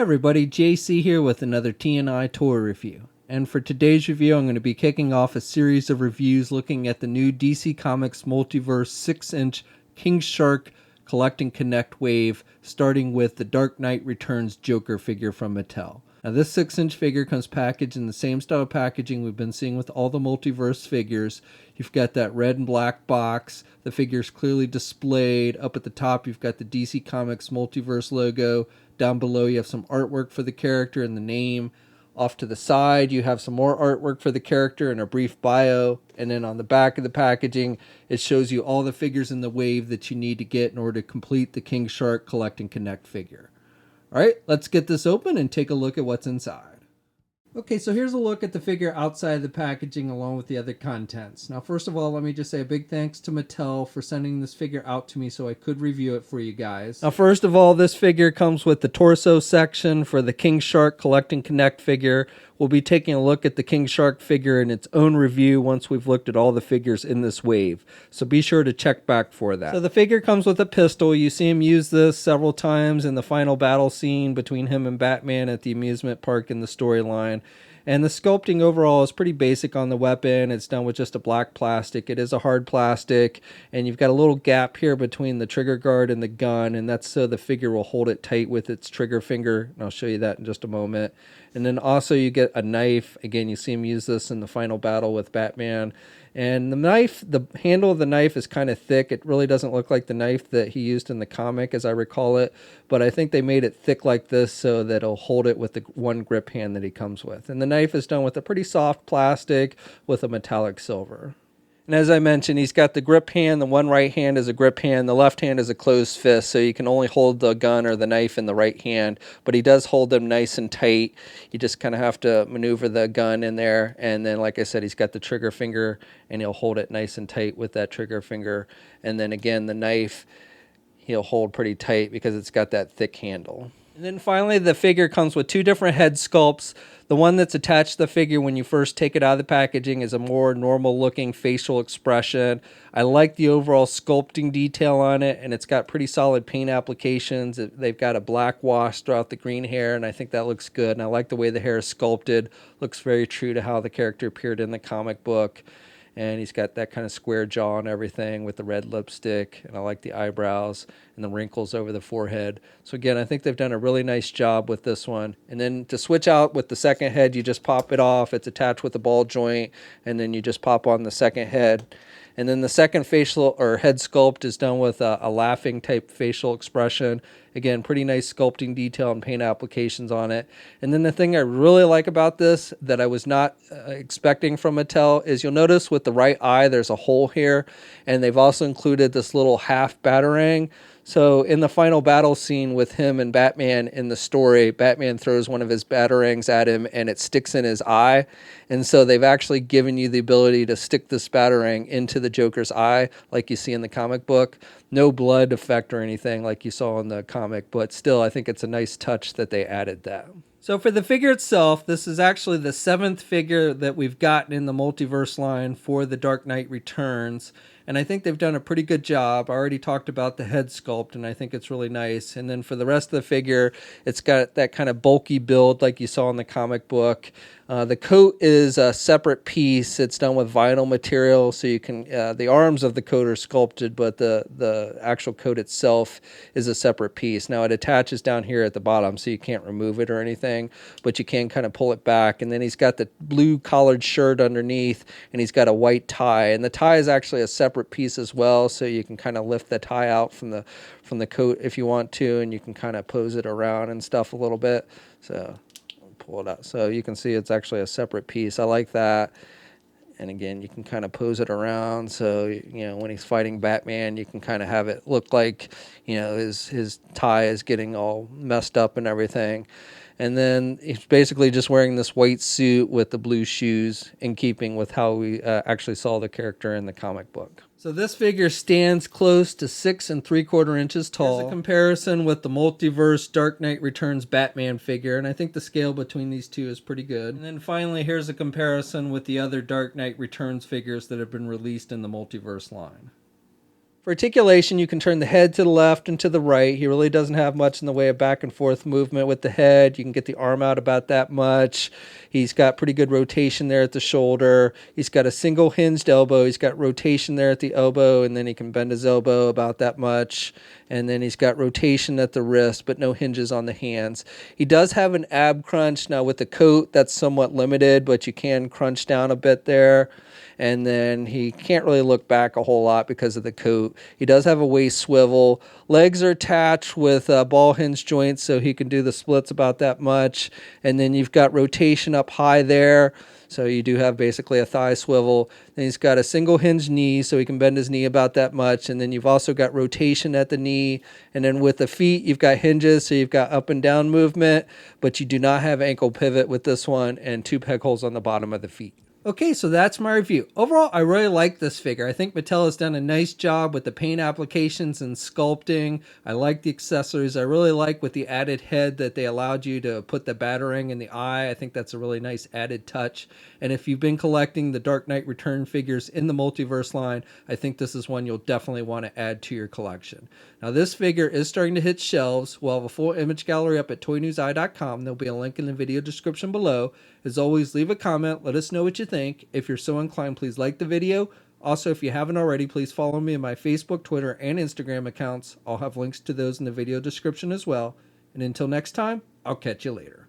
Everybody, JC here with another TNI toy review. And for today's review, I'm going to be kicking off a series of reviews looking at the new DC Comics Multiverse 6-inch King Shark Collect and Connect wave, starting with the Dark Knight Returns Joker figure from Mattel. Now this 6-inch figure comes packaged in the same style packaging we've been seeing with all the Multiverse figures. You've got that red and black box, the figure's clearly displayed. Up at the top you've got the DC Comics Multiverse logo. Down below you have some artwork for the character and the name. Off to the side you have some more artwork for the character and a brief bio. And then on the back of the packaging it shows you all the figures in the wave that you need to get in order to complete the King Shark Collect and Connect figure. Alright, let's get this open and take a look at what's inside. Okay, so here's a look at the figure outside the packaging along with the other contents. Now first of all, let me just say a big thanks to Mattel for sending this figure out to me so I could review it for you guys. Now first of all, this figure comes with the torso section for the King Shark Collect and Connect figure. We'll be taking a look at the King Shark figure in its own review once we've looked at all the figures in this wave. So be sure to check back for that. So the figure comes with a pistol. You see him use this several times in the final battle scene between him and Batman at the amusement park in the storyline. And the sculpting overall is pretty basic on the weapon. It's done with just a black plastic. It is a hard plastic, and you've got a little gap here between the trigger guard and the gun, and that's so the figure will hold it tight with its trigger finger. And I'll show you that in just a moment. And then also you get a knife. Again, you see him use this in the final battle with Batman. And the knife, the handle of the knife is kind of thick. It really doesn't look like the knife that he used in the comic as I recall it, but I think they made it thick like this so that it'll hold it with the one grip hand that he comes with. And the knife is done with a pretty soft plastic with a metallic silver. And as I mentioned, he's got the grip hand. The one right hand is a grip hand. The left hand is a closed fist, so you can only hold the gun or the knife in the right hand. But he does hold them nice and tight. You just kind of have to maneuver the gun in there. And then, like I said, he's got the trigger finger, and he'll hold it nice and tight with that trigger finger. And then again, the knife, he'll hold pretty tight because it's got that thick handle. And then finally, the figure comes with two different head sculpts. The one that's attached to the figure when you first take it out of the packaging is a more normal looking facial expression. I like the overall sculpting detail on it, and it's got pretty solid paint applications. They've got a black wash throughout the green hair, and I think that looks good. And I like the way the hair is sculpted. Looks very true to how the character appeared in the comic book. And he's got that kind of square jaw and everything with the red lipstick. And I like the eyebrows and the wrinkles over the forehead. So again, I think they've done a really nice job with this one. And then to switch out with the second head, you just pop it off. It's attached with a ball joint. And then you just pop on the second head. And then the second facial or head sculpt is done with a laughing type facial expression. Again, pretty nice sculpting detail and paint applications on it. And then the thing I really like about this that I was not expecting from Mattel is you'll notice with the right eye there's a hole here. And they've also included this little half batarang. So in the final battle scene with him and Batman in the story, Batman throws one of his batarangs at him and it sticks in his eye. And so they've actually given you the ability to stick this batarang into the Joker's eye like you see in the comic book. No blood effect or anything like you saw in the comic, but still I think it's a nice touch that they added that. So for the figure itself, this is actually the 7th figure that we've gotten in the Multiverse line for the Dark Knight Returns. And I think they've done a pretty good job. I already talked about the head sculpt, and I think it's really nice. And then for the rest of the figure, it's got that kind of bulky build like you saw in the comic book. The coat is a separate piece. It's done with vinyl material, so you can the arms of the coat are sculpted, but the actual coat itself is a separate piece. Now it attaches down here at the bottom, so you can't remove it or anything, but you can kind of pull it back. And then he's got the blue collared shirt underneath, and he's got a white tie. And the tie is actually a separate piece as well, so you can kind of lift the tie out from the coat if you want to, and you can kind of pose it around and stuff a little bit. So pull it out so you can see it's actually a separate piece. I like that. And again, you can kind of pose it around so you know when he's fighting Batman, you can kind of have it look like his tie is getting all messed up and everything. And then he's basically just wearing this white suit with the blue shoes in keeping with how we actually saw the character in the comic book. So this figure stands close to 6 3/4 inches tall. Here's a comparison with the Multiverse Dark Knight Returns Batman figure, and I think the scale between these two is pretty good. And then finally, here's a comparison with the other Dark Knight Returns figures that have been released in the Multiverse line. For articulation, you can turn the head to the left and to the right. He really doesn't have much in the way of back and forth movement with the head. You can get the arm out about that much. He's got pretty good rotation there at the shoulder. He's got a single hinged elbow. He's got rotation there at the elbow, and then he can bend his elbow about that much. And then he's got rotation at the wrist, but no hinges on the hands. He does have an ab crunch. Now with the coat, that's somewhat limited, but you can crunch down a bit there. And then he can't really look back a whole lot because of the coat. He does have a waist swivel. Legs are attached with ball hinge joints, so he can do the splits about that much. And then you've got rotation up high there, so you do have basically a thigh swivel. Then he's got a single hinge knee, so he can bend his knee about that much. And then you've also got rotation at the knee. And then with the feet, you've got hinges, so you've got up and down movement, but you do not have ankle pivot with this one, and 2 peg holes on the bottom of the feet. Okay, so that's my review. Overall, I really like this figure. I think Mattel has done a nice job with the paint applications and sculpting. I like the accessories. I really like with the added head that they allowed you to put the batarang in the eye. I think that's a really nice added touch. And if you've been collecting the Dark Knight Return figures in the Multiverse line, I think this is one you'll definitely want to add to your collection. Now, this figure is starting to hit shelves. We'll have a full image gallery up at toynewseye.com. There'll be a link in the video description below. As always, leave a comment. Let us know what you think. If you're so inclined, please like the video. Also, if you haven't already, please follow me on my Facebook, Twitter, and Instagram accounts. I'll have links to those in the video description as well. And until next time, I'll catch you later.